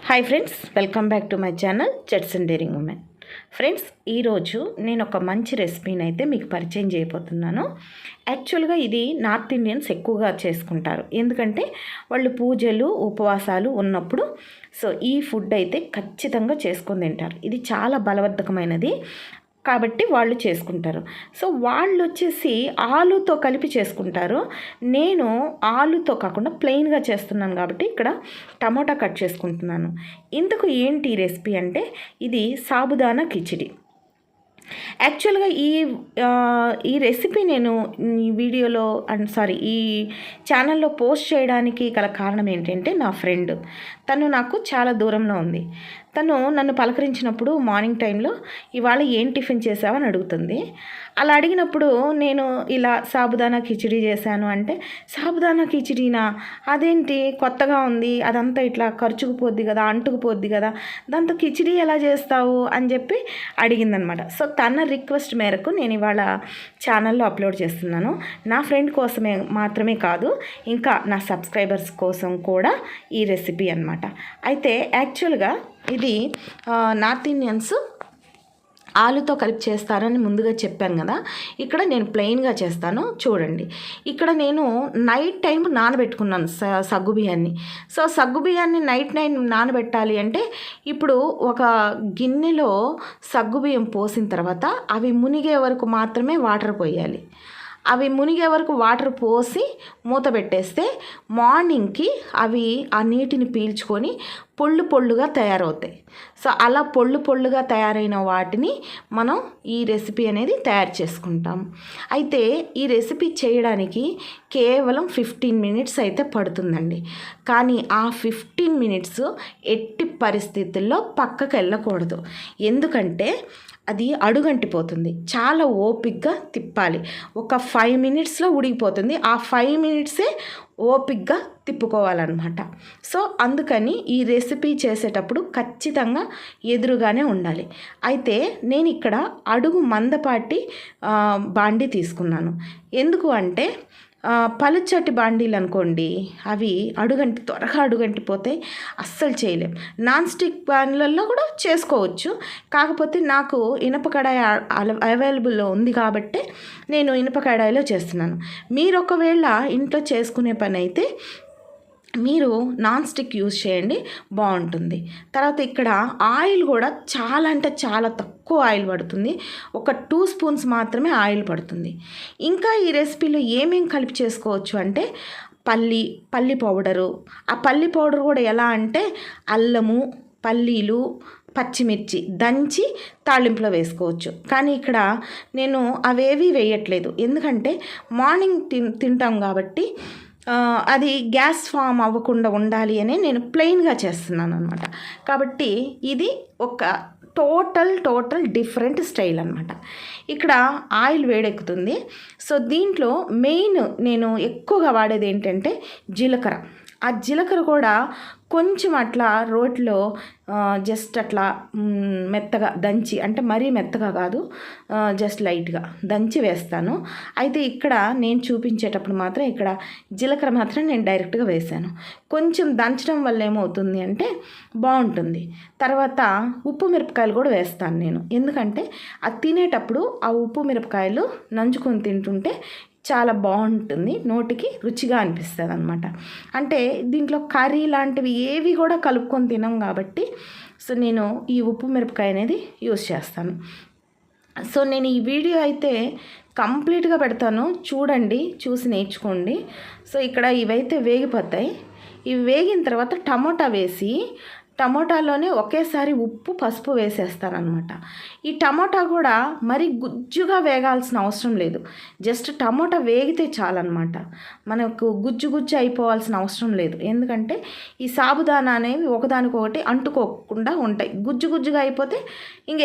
Hi friends, welcome back to my channel jets and daring women. Friends, ఈరోజు నేను ఒక మంచి రెసిపీని అయితే మీకు పరిచయం చేయబోతున్నాను. యాక్చువల్గా ఇది నార్త్ ఇండియన్స్ ఎక్కువగా చేసుకుంటారు, ఎందుకంటే వాళ్ళు పూజలు ఉపవాసాలు ఉన్నప్పుడు ఈ ఫుడ్ అయితే ఖచ్చితంగా చేసుకొని తింటారు. ఇది చాలా బలవర్ధకమైనది కాబట్టి వాళ్ళు చేసుకుంటారు. వాళ్ళు వచ్చేసి ఆలుతో కలిపి చేసుకుంటారు. నేను ఆలుతో కాకుండా ప్లెయిన్గా చేస్తున్నాను కాబట్టి ఇక్కడ టమోటా కట్ చేసుకుంటున్నాను. ఇందుకు ఏంటి రెసిపీ అంటే ఇది సాబుదానా కిచిడి. యాక్చువల్గా ఈ రెసిపీ నేను ఈ వీడియోలో ఈ ఛానల్లో పోస్ట్ చేయడానికి గల కారణం ఏంటంటే నా ఫ్రెండ్ తను నాకు చాలా దూరంలో ఉంది. తను నన్ను పలకరించినప్పుడు మార్నింగ్ టైంలో ఇవాళ ఏం టిఫిన్ చేసావని అడుగుతుంది. అలా అడిగినప్పుడు నేను ఇలా సాబుదానా కిచిడి చేశాను అంటే, సాబుదానా కిచిడీనా, అదేంటి కొత్తగా ఉంది, అదంతా ఇట్లా ఖర్చుకుపోద్ది కదా, అంటుకుపోద్ది కదా, దాంతో కిచిడి ఎలా చేస్తావు అని చెప్పి అడిగిందనమాట. తన రిక్వెస్ట్ మేరకు నేను ఇవాళ ఛానల్లో అప్లోడ్ చేస్తున్నాను. నా ఫ్రెండ్ కోసమే మాత్రమే కాదు, ఇంకా నా సబ్స్క్రైబర్స్ కోసం కూడా ఈ రెసిపీ అన్నమాట. అయితే యాక్చువల్గా ఇది నార్త్ ఇండియన్స్ ఆలుతో కలిపి చేస్తారని ముందుగా చెప్పాను కదా. ఇక్కడ నేను ప్లెయిన్గా చేస్తాను. చూడండి, ఇక్కడ నేను నైట్ టైం నానబెట్టుకున్నాను సగ్గుబియ్యాన్ని. సగ్గుబియ్యాన్ని నైట్ నానబెట్టాలి అంటే ఇప్పుడు ఒక గిన్నెలో సగ్గుబియ్యం పోసిన తర్వాత అవి మునిగే వరకు మాత్రమే వాటర్ పోయాలి. అవి మునిగే వరకు వాటర్ పోసి మూత పెట్టేస్తే మార్నింగ్కి అవి ఆ నీటిని పీల్చుకొని పొళ్ళుగా తయారవుతాయి. అలా పొళ్ళుగా తయారైన వాటిని మనం ఈ రెసిపీ అనేది తయారు చేసుకుంటాం. అయితే ఈ రెసిపీ చేయడానికి కేవలం 15 మినిట్స్ అయితే పడుతుందండి. కానీ ఆ 15 మినిట్స్ ఎట్టి పరిస్థితుల్లో పక్కకు వెళ్ళకూడదు. ఎందుకంటే అది అడుగంటిపోతుంది. చాలా ఓపిక్గా తిప్పాలి. ఒక 5 మినిట్స్లో ఉడికిపోతుంది. ఆ 5 మినిట్సే ఓపిక్గా తిప్పుకోవాలన్నమాట. అందుకని ఈ రెసిపీ చేసేటప్పుడు ఖచ్చితంగా ఎదురుగానే ఉండాలి. అయితే నేను ఇక్కడ అడుగు మందపాటి బాండి తీసుకున్నాను. ఎందుకు అంటే పలుచటి బాండీలు అనుకోండి, అవి త్వరగా అడుగంటిపోతే అస్సలు చేయలేం. నాన్ స్టిక్ ప్యాన్లలో కూడా చేసుకోవచ్చు. కాకపోతే నాకు ఇనప కడాయి అవైలబుల్లో ఉంది కాబట్టి నేను ఇనప కడాయిలో చేస్తున్నాను. మీరు ఒకవేళ ఇంట్లో చేసుకునే పని అయితే మీరు నాన్ స్టిక్ యూజ్ చేయండి, బాగుంటుంది. తర్వాత ఇక్కడ ఆయిల్ కూడా చాలా అంటే చాలా తక్కువ ఆయిల్ పడుతుంది. ఒక 2 స్పూన్స్ మాత్రమే ఆయిల్ పడుతుంది. ఇంకా ఈ రెసిపీలో ఏమేం కలిపి చేసుకోవచ్చు అంటే పల్లి పౌడరు. ఆ పల్లి పౌడర్ కూడా ఎలా అంటే అల్లము, పల్లీలు, పచ్చిమిర్చి దంచి తాళింపులో వేసుకోవచ్చు. కానీ ఇక్కడ నేను అవేవి వేయట్లేదు, ఎందుకంటే మార్నింగ్ తింటాం కాబట్టి అది గ్యాస్ ఫామ్ అవ్వకుండా ఉండాలి అని నేను ప్లెయిన్గా చేస్తున్నాను అనమాట. కాబట్టి ఇది ఒక టోటల్ డిఫరెంట్ స్టైల్ అనమాట. ఇక్కడ ఆయిల్ వేడెక్కుతుంది. దీంట్లో మెయిన్ నేను ఎక్కువగా వాడేది ఏంటంటే జీలకర్ర. ఆ జీలకర్ర కూడా కొంచెం అట్లా రోట్లో జస్ట్ అట్లా మెత్తగా దంచి, అంటే మరీ మెత్తగా కాదు, జస్ట్ లైట్గా దంచి వేస్తాను. అయితే ఇక్కడ నేను చూపించేటప్పుడు మాత్రం ఇక్కడ జీలకర్ర మాత్రం నేను డైరెక్ట్గా వేసాను. కొంచెం దంచడం వల్ల ఏమవుతుంది అంటే బాగుంటుంది. తర్వాత ఉప్పు మిరపకాయలు కూడా వేస్తాను నేను, ఎందుకంటే అది తినేటప్పుడు ఆ ఉప్పు మిరపకాయలు నంచుకొని తింటుంటే చాలా బాగుంటుంది, నోటికి రుచిగా అనిపిస్తుంది అనమాట. అంటే దీంట్లో కర్రీ లాంటివి ఏవి కూడా కలుపుకొని తినం కాబట్టి నేను ఈ ఉప్పు మిరపకాయ అనేది యూస్ చేస్తాను. నేను ఈ వీడియో అయితే కంప్లీట్గా పెడతాను, చూడండి, చూసి నేర్చుకోండి. ఇక్కడ ఇవైతే వేగిపోతాయి. ఇవి వేగిన తర్వాత టమోటా వేసి టమోటాలోనే ఒకేసారి ఉప్పు పసుపు వేసేస్తానమాట. ఈ టమోటా కూడా మరి గుజ్జుగా వేగాల్సిన అవసరం లేదు, జస్ట్ టమోటా వేగితే చాలన్నమాట. మనకు గుజ్జు అయిపోవాల్సిన అవసరం లేదు, ఎందుకంటే ఈ సాబుదానా అనేవి ఒకదానికొకటి అంటుకోకుండా ఉంటాయి. గుజ్జుగా అయిపోతే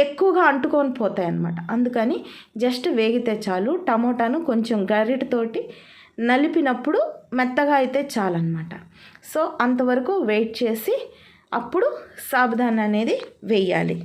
ఎక్కువగా అంటుకొని పోతాయి అన్నమాట. అందుకని జస్ట్ వేగితే చాలు. టమోటాను కొంచెం గరిటతోటి నలిపినప్పుడు మెత్తగా అయితే చాలన్నమాట. అంతవరకు వెయిట్ చేసి అప్పుడు సాబుదానా అనేది వేయాలి.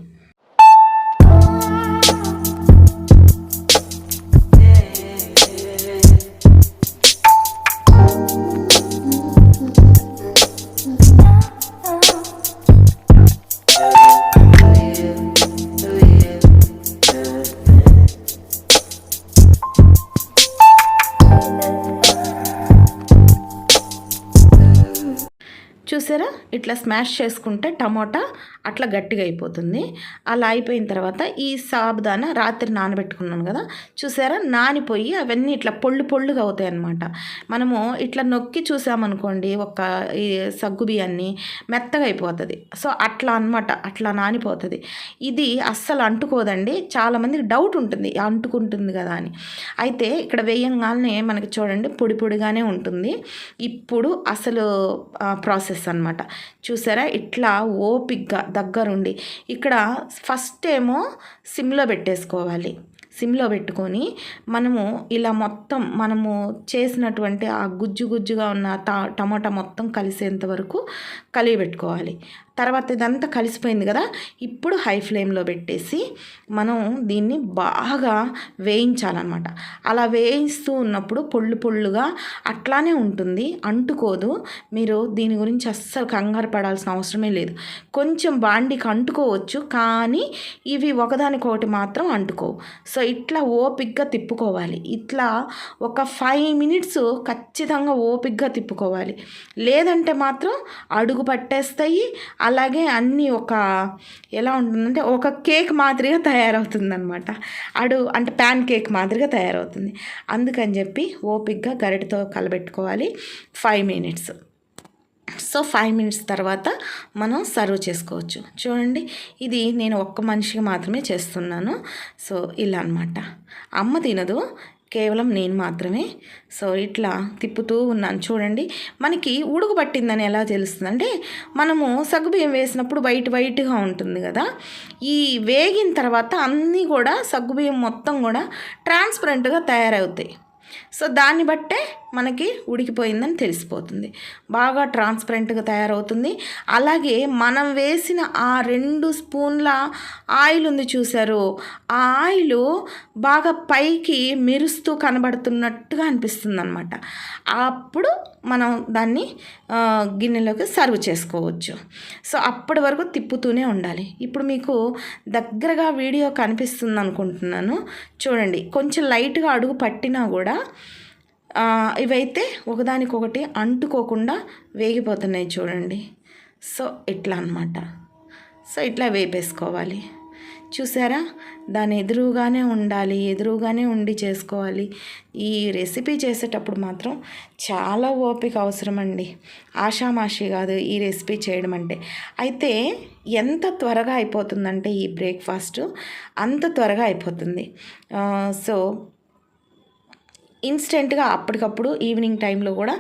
ఇట్లా స్మాష్ చేసుకుంటే టమోటా అట్లా గట్టిగా అయిపోతుంది. అలా అయిపోయిన తర్వాత ఈ సాబుదానా రాత్రి నానబెట్టుకున్నాను కదా, చూసారా నానిపోయి అవన్నీ ఇట్లా పొళ్ళుగా అవుతాయి అన్నమాట. మనము ఇట్లా నొక్కి చూసామనుకోండి ఒక ఈ సగ్గు బియ్యాన్ని మెత్తగా అయిపోతుంది. సో అట్లా అనమాట, అట్లా నానిపోతుంది. ఇది అస్సలు అంటుకోదండి. చాలామందికి డౌట్ ఉంటుంది అంటుకుంటుంది కదా అని. అయితే ఇక్కడ వేయంగానే మనకి చూడండి పొడిగానే ఉంటుంది. ఇప్పుడు అసలు ప్రాసెస్ అన్నమాట. చూసారా ఇట్లా ఓపిక్గా దగ్గరుండి ఇక్కడ ఫస్ట్ ఏమో సిమ్లో పెట్టేసుకోవాలి. సిమ్లో పెట్టుకొని మనము ఇలా మొత్తం మనము చేసినటువంటి ఆ గుజ్జుగా ఉన్న టమాటా మొత్తం కలిసేంత వరకు కలియబెట్టుకోవాలి. తర్వాత ఇదంతా కలిసిపోయింది కదా, ఇప్పుడు హై ఫ్లేమ్లో పెట్టేసి మనం దీన్ని బాగా వేయించాలన్నమాట. అలా వేయిస్తూ ఉన్నప్పుడు పొళ్ళుగా అట్లానే ఉంటుంది, అంటుకోదు. మీరు దీని గురించి అస్సలు కంగారు పడాల్సిన అవసరమే లేదు. కొంచెం బాండికి అంటుకోవచ్చు, కానీ ఇవి ఒకదానికొకటి మాత్రం అంటుకోవు. సో ఇట్లా ఓపిక్గా తిప్పుకోవాలి. ఇట్లా ఒక 5 మినిట్స్ ఖచ్చితంగా ఓపిక్గా తిప్పుకోవాలి. లేదంటే మాత్రం అడుగు పట్టేస్తాయి. అలాగే అన్నీ ఎలా ఉంటుందంటే ఒక కేక్ మాదిరిగా తయారవుతుంది అనమాట. అంటే ప్యాన్ కేక్ మాదిరిగా తయారవుతుంది. అందుకని చెప్పి ఓపిక్గా గరిటతో కలబెట్టుకోవాలి 5 మినిట్స్. సో 5 మినిట్స్ తర్వాత మనం సర్వ్ చేసుకోవచ్చు. చూడండి ఇది నేను ఒక్క మనిషికి మాత్రమే చేస్తున్నాను. సో ఇలా అనమాట. అమ్మ తినదు, కేవలం నేను మాత్రమే. సో ఇట్లా తిప్పుతూ ఉన్నాను. చూడండి మనకి ఉడుకు పట్టిందని ఎలా తెలుస్తుంది అంటే, మనము సగ్గుబియ్యం వేసినప్పుడు వైట్గా ఉంటుంది కదా, ఈ వేగిన తర్వాత అన్నీ కూడా సగ్గుబియ్యం మొత్తం కూడా ట్రాన్స్పరెంట్గా తయారవుతాయి. సో దాన్ని బట్టే మనకి ఉడికిపోయిందని తెలిసిపోతుంది. బాగా ట్రాన్స్పరెంట్గా తయారవుతుంది. అలాగే మనం వేసిన ఆ 2 స్పూన్ల ఆయిల్ ఉంది చూసారు, ఆ ఆయిల్ బాగా పైకి మెరుస్తూ కనబడుతున్నట్టుగా అనిపిస్తుంది అనమాట. అప్పుడు మనం దాన్ని గిన్నెలోకి సర్వ్ చేసుకోవచ్చు. సో అప్పటి వరకు తిప్పుతూనే ఉండాలి. ఇప్పుడు మీకు దగ్గరగా వీడియో కనిపిస్తుంది అనుకుంటున్నాను. చూడండి కొంచెం లైట్గా అడుగు పట్టినా కూడా ఇవైతే ఒకదానికొకటి అంటుకోకుండా వేగిపోతున్నాయి చూడండి. సో ఇట్లా అన్నమాట. సో ఇట్లా వేపేసుకోవాలి. చూసారా, దాని ఎదురుగానే ఉండి చేసుకోవాలి. ఈ రెసిపీ చేసేటప్పుడు మాత్రం చాలా ఓపిక అవసరం అండి. ఆషామాషి కాదు ఈ రెసిపీ చేయడం అంటే. అయితే ఎంత త్వరగా అయిపోతుందంటే ఈ బ్రేక్ఫాస్ట్ అంత త్వరగా అయిపోతుంది. సో ఇన్స్టెంట్గా అప్పటికప్పుడు ఈవినింగ్ టైంలో కూడా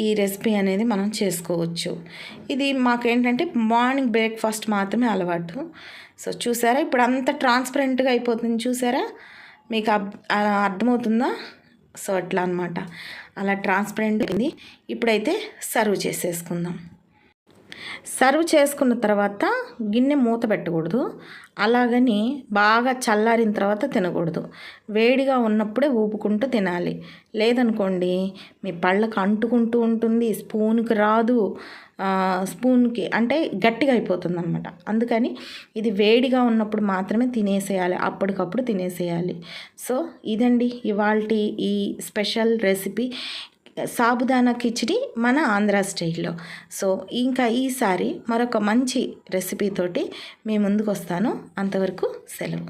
ఈ రెసిపీ అనేది మనం చేసుకోవచ్చు. ఇది మాకేంటంటే మార్నింగ్ బ్రేక్ఫాస్ట్ మాత్రమే అలవాటు. సో చూసారా ఇప్పుడు అంత ట్రాన్స్పరెంట్గా అయిపోతుంది. చూసారా, మీకు అర్థమవుతుందా? సో అట్లా అనమాట, అలా ట్రాన్స్పరెంట్ ఉంది. ఇప్పుడైతే సర్వ్ చేసేసుకుందాం. సర్వ్ చేసుకున్న తర్వాత గిన్నె మూత పెట్టకూడదు. అలాగని బాగా చల్లారిన తర్వాత తినకూడదు. వేడిగా ఉన్నప్పుడే ఊపుకుంటూ తినాలి. లేదనుకోండి మీ పళ్ళకు అంటుకుంటూ ఉంటుంది, స్పూన్కి రాదు. స్పూన్కి అంటే గట్టిగా అయిపోతుంది అనమాట. అందుకని ఇది వేడిగా ఉన్నప్పుడు మాత్రమే తినేసేయాలి, అప్పటికప్పుడు తినేసేయాలి. సో ఇదండి ఇవాల్టి ఈ స్పెషల్ రెసిపీ సాబుదానా కిచిడి మన ఆంధ్ర స్టైల్లో. సో ఇంకా ఈసారి మరొక మంచి రెసిపీతోటి మీ ముందుకు వస్తాను. అంతవరకు సెలవు.